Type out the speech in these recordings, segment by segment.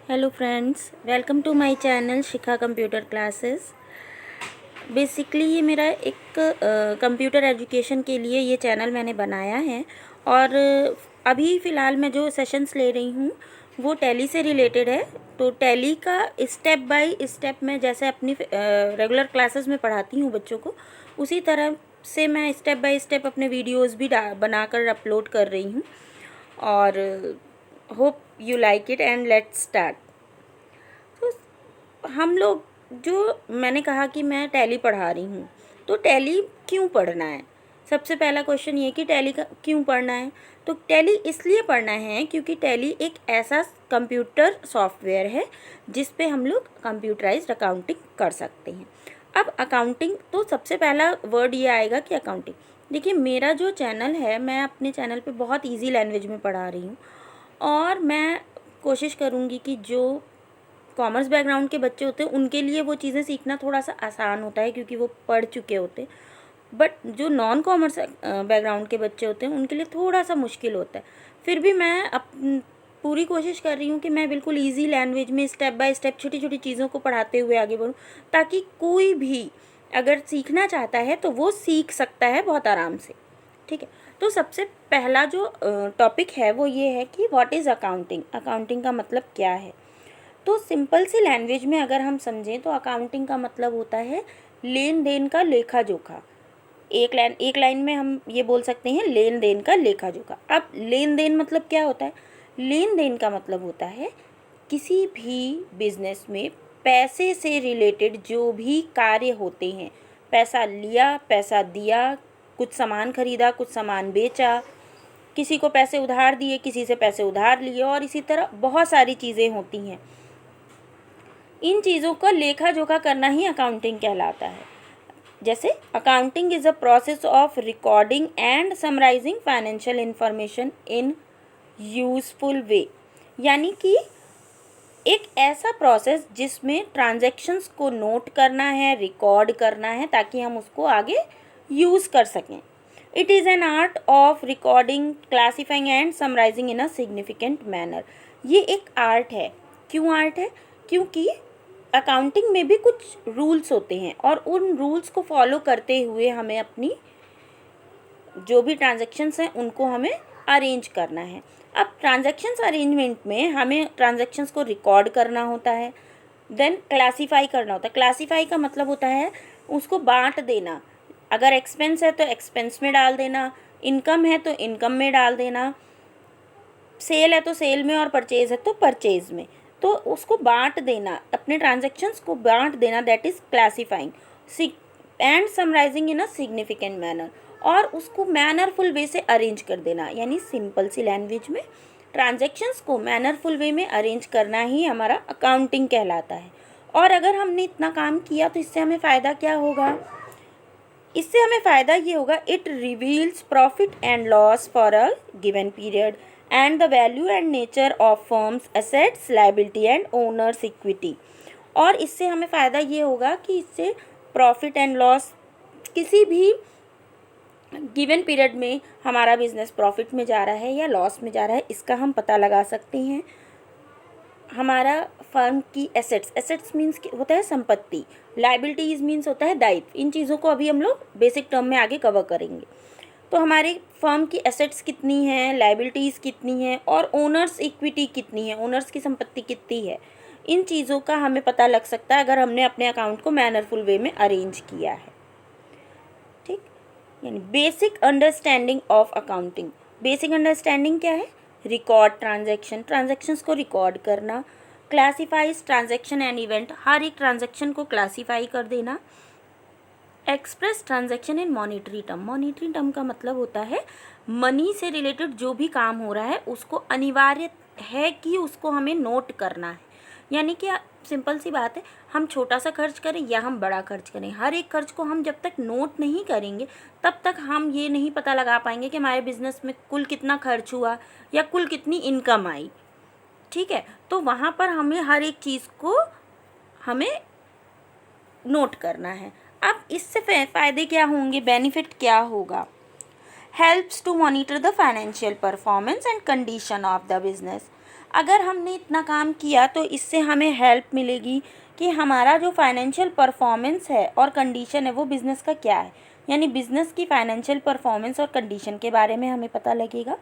Hello friends, welcome to my channel Shikha computer classes. Basically ये मेरा एक कंप्यूटर एजुकेशन के लिए ये चैनल मैंने बनाया है और अभी फ़िलहाल मैं जो सेशंस ले रही हूँ वो टैली से रिलेटेड है। तो टैली का स्टेप बाय स्टेप मैं जैसे अपनी रेगुलर क्लासेस में पढ़ाती हूँ बच्चों को, उसी तरह से मैं स्टेप बाय स्टेप अपने वीडियोज़ भी बनाकर अपलोड कर रही हूँ और hope you like it and let's start. तो हम लोग जो मैंने कहा कि मैं टैली पढ़ा रही हूँ, तो टैली क्यों पढ़ना है? सबसे पहला क्वेश्चन ये कि टैली का क्यों पढ़ना है। तो टैली इसलिए पढ़ना है क्योंकि टैली एक ऐसा कंप्यूटर सॉफ्टवेयर है जिस पे हम लोग कंप्यूटराइज्ड अकाउंटिंग कर सकते हैं। अब अकाउंटिंग, तो सबसे पहला वर्ड ये आएगा कि अकाउंटिंग। देखिए, मेरा जो चैनल है, मैं अपने चैनल पे बहुत ईजी लैंग्वेज में पढ़ा रही हूँ और मैं कोशिश करूँगी कि जो कॉमर्स बैकग्राउंड के बच्चे होते हैं उनके लिए वो चीज़ें सीखना थोड़ा सा आसान होता है क्योंकि वो पढ़ चुके होते हैं। बट जो नॉन कॉमर्स बैकग्राउंड के बच्चे होते हैं उनके लिए थोड़ा सा मुश्किल होता है। फिर भी मैं पूरी कोशिश कर रही हूँ कि मैं बिल्कुल इजी लैंग्वेज में स्टेप बाय स्टेप छोटी छोटी चीज़ों को पढ़ाते हुए आगे बढ़ूँ, ताकि कोई भी अगर सीखना चाहता है तो वो सीख सकता है बहुत आराम से। ठीक है, तो सबसे पहला जो टॉपिक है वो ये है कि व्हाट इज़ अकाउंटिंग। अकाउंटिंग का मतलब क्या है? तो सिंपल सी लैंग्वेज में अगर हम समझें तो अकाउंटिंग का मतलब होता है लेन देन का लेखा जोखा। एक लाइन में हम ये बोल सकते हैं लेन देन का लेखा जोखा। अब लेन देन मतलब क्या होता है? लेन देन का मतलब होता है किसी भी बिजनेस में पैसे से रिलेटेड जो भी कार्य होते हैं, पैसा लिया, पैसा दिया, कुछ सामान खरीदा, कुछ सामान बेचा, किसी को पैसे उधार दिए, किसी से पैसे उधार लिए, और इसी तरह बहुत सारी चीज़ें होती हैं। इन चीज़ों का लेखा जोखा करना ही अकाउंटिंग कहलाता है। जैसे accounting is a process of recording and summarising financial information in useful way, यानी कि एक ऐसा प्रोसेस जिसमें ट्रांजैक्शंस को नोट करना है, रिकॉर्ड करना है, ताकि हम उसको आगे यूज़ कर सकें। It is an art of recording, classifying and summarising in a significant manner. ये एक आर्ट है। क्यों आर्ट है? क्योंकि अकाउंटिंग में भी कुछ रूल्स होते हैं और उन रूल्स को फॉलो करते हुए हमें अपनी जो भी ट्रांजैक्शंस हैं उनको हमें अरेंज करना है। अब ट्रांजैक्शंस अरेंजमेंट में हमें ट्रांजैक्शंस को रिकॉर्ड करना होता है, देन क्लासीफाई करना होता है। क्लासीफाई का मतलब होता है उसको बांट देना। अगर एक्सपेंस है तो एक्सपेंस में डाल देना, इनकम है तो इनकम में डाल देना, सेल है तो सेल में और परचेज है तो परचेज में। तो उसको बांट देना, अपने ट्रांजैक्शंस को बांट देना, that is classifying and summarising in a significant manner, और उसको मैनरफुल वे से अरेंज कर देना। यानी सिंपल सी लैंग्वेज में ट्रांजैक्शंस को मैनरफुल वे में अरेंज करना ही हमारा अकाउंटिंग कहलाता है। और अगर हमने इतना काम किया तो इससे हमें फ़ायदा क्या होगा? इससे हमें फ़ायदा ये होगा, it reveals profit and loss for a given period and the value and nature of firms assets, liability and owners equity. और इससे हमें फ़ायदा ये होगा कि इससे प्रॉफिट एंड लॉस, किसी भी गिवन पीरियड में हमारा बिजनेस प्रॉफिट में जा रहा है या लॉस में जा रहा है, इसका हम पता लगा सकते हैं। हमारा फर्म की एसेट्स मीन्स होता है संपत्ति, लाइबिलिटीज़ मीन्स होता है दायित्व। इन चीज़ों को अभी हम लोग बेसिक टर्म में आगे कवर करेंगे। तो हमारी फर्म की एसेट्स कितनी हैं, लाइबिलिटीज़ कितनी हैं, और ओनर्स इक्विटी कितनी है, ओनर्स की संपत्ति कितनी है, इन चीज़ों का हमें पता लग सकता है अगर हमने अपने अकाउंट को मैनरफुल वे में अरेंज किया है। ठीक, यानी basic understanding of accounting. Basic understanding क्या है? रिकॉर्ड ट्रांजैक्शन, ट्रांजैक्शंस को रिकॉर्ड करना, क्लासीफाइज ट्रांजैक्शन एंड इवेंट, हर एक ट्रांजैक्शन को क्लासीफाई कर देना, express transaction in monetary term. Monetary term का मतलब होता है मनी से रिलेटेड जो भी काम हो रहा है उसको अनिवार्य है कि उसको हमें नोट करना है। यानी कि सिंपल सी बात है, हम छोटा सा खर्च करें या हम बड़ा खर्च करें, हर एक खर्च को हम जब तक नोट नहीं करेंगे तब तक हम ये नहीं पता लगा पाएंगे कि हमारे बिजनेस में कुल कितना खर्च हुआ या कुल कितनी इनकम आई। ठीक है, तो वहाँ पर हमें हर एक चीज़ को हमें नोट करना है। अब इससे फ़ायदे क्या होंगे, बेनिफिट क्या होगा? Helps to monitor the financial performance and condition of the business. अगर हमने इतना काम किया तो इससे हमें हेल्प मिलेगी कि हमारा जो फाइनेंशियल परफॉर्मेंस है और कंडीशन है वो बिज़नेस का क्या है, यानी बिज़नेस की फाइनेंशियल परफॉर्मेंस और कंडीशन के बारे में हमें पता लगेगा।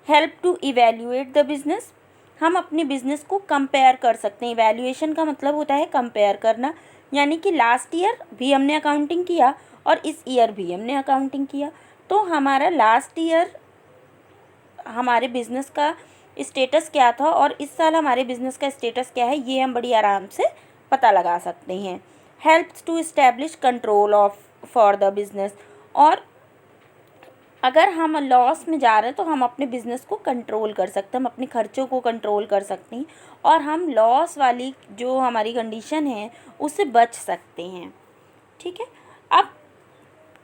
Help to evaluate the business, हम अपने बिज़नेस को कंपेयर कर सकते हैं। इवैल्यूएशन का मतलब होता है कंपेयर करना, यानी कि लास्ट ईयर भी हमने अकाउंटिंग किया और इस ईयर भी हमने अकाउंटिंग किया, तो हमारा लास्ट ईयर हमारे बिज़नेस का स्टेटस क्या था और इस साल हमारे बिज़नेस का स्टेटस क्या है, ये हम बड़ी आराम से पता लगा सकते हैं। Helps to establish control of for the business, और अगर हम लॉस में जा रहे हैं तो हम अपने बिज़नेस को कंट्रोल कर सकते हैं, हम अपने खर्चों को कंट्रोल कर सकते हैं और हम लॉस वाली जो हमारी कंडीशन है उससे बच सकते हैं। ठीक है, अब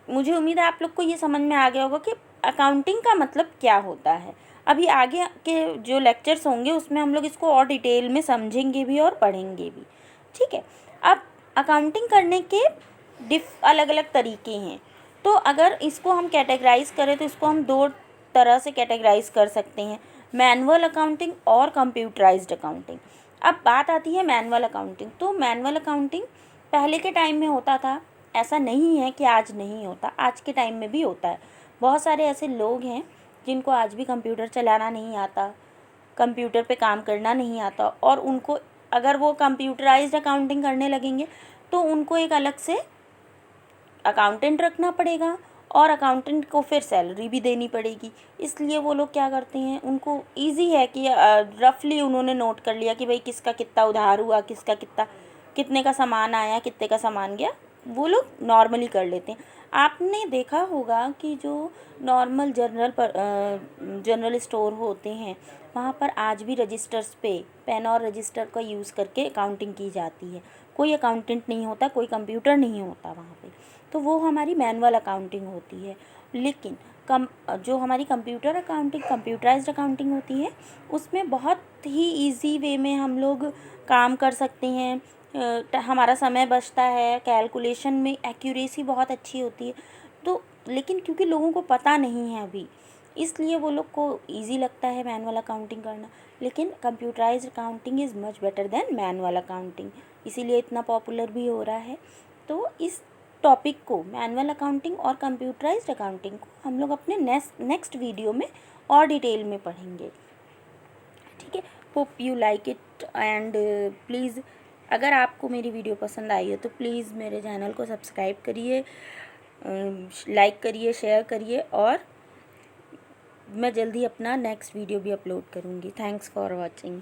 मुझे उम्मीद है आप लोग को ये समझ में आ गया होगा कि अकाउंटिंग का मतलब क्या होता है। अभी आगे के जो लेक्चर्स होंगे उसमें हम लोग इसको और डिटेल में समझेंगे भी और पढ़ेंगे भी। ठीक है, अब अकाउंटिंग करने के अलग अलग तरीके हैं, तो अगर इसको हम कैटेगराइज करें तो इसको हम दो तरह से कैटेगराइज कर सकते हैं, मैनुअल अकाउंटिंग और कंप्यूटराइज्ड अकाउंटिंग। अब बात आती है मैनुअल अकाउंटिंग, तो मैनुअल अकाउंटिंग पहले के टाइम में होता था, ऐसा नहीं है कि आज नहीं होता, आज के टाइम में भी होता है। बहुत सारे ऐसे लोग हैं जिनको आज भी कंप्यूटर चलाना नहीं आता, कंप्यूटर पे काम करना नहीं आता, और उनको अगर वो कंप्यूटराइज्ड अकाउंटिंग करने लगेंगे तो उनको एक अलग से अकाउंटेंट रखना पड़ेगा और अकाउंटेंट को फिर सैलरी भी देनी पड़ेगी। इसलिए वो लोग क्या करते हैं, उनको इजी है कि रफली उन्होंने नोट कर लिया कि भाई किसका कितना उधार हुआ, किसका कितना, कितने का सामान आया, कितने का सामान गया, वो लोग नॉर्मली कर लेते हैं। आपने देखा होगा कि जो नॉर्मल जनरल स्टोर होते हैं वहाँ पर आज भी रजिस्टर्स पे पेन और रजिस्टर का यूज़ करके अकाउंटिंग की जाती है। कोई अकाउंटेंट नहीं होता, कोई कंप्यूटर नहीं होता वहाँ पे, तो वो हमारी मैनुअल अकाउंटिंग होती है। लेकिन जो हमारी कंप्यूटर अकाउंटिंग, कंप्यूटराइज्ड अकाउंटिंग होती है, उसमें बहुत ही इजी वे में हम लोग काम कर सकते हैं, हमारा समय बचता है, कैलकुलेशन में एक्यूरेसी बहुत अच्छी होती है। तो लेकिन क्योंकि लोगों को पता नहीं है अभी, इसलिए वो लोग को इजी लगता है मैनुअल अकाउंटिंग करना, लेकिन computerised accounting is much better than manual accounting, इसीलिए इतना पॉपुलर भी हो रहा है। तो इस टॉपिक को, मैनुअल अकाउंटिंग और कंप्यूटराइज्ड अकाउंटिंग को, हम लोग अपने नेक्स्ट वीडियो में और डिटेल में पढ़ेंगे। ठीक है, hope you like it, and please अगर आपको मेरी वीडियो पसंद आई है तो प्लीज़ मेरे चैनल को सब्सक्राइब करिए, लाइक करिए, शेयर करिए, और मैं जल्दी अपना नेक्स्ट वीडियो भी अपलोड करूँगी। Thanks for watching.